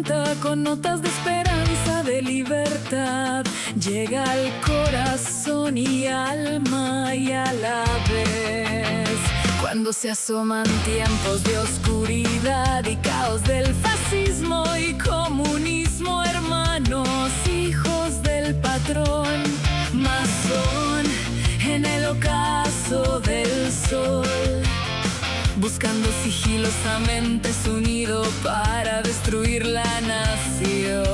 canta con notas de esperanza, de libertad. Llega al corazón y alma y a la vez. Cuando se asoman tiempos de oscuridad y caos del fascismo y comunismo, hermanos, hijos del patrón, masón, en el ocaso del sol, buscando sigilosamente su nido para destruir la nación.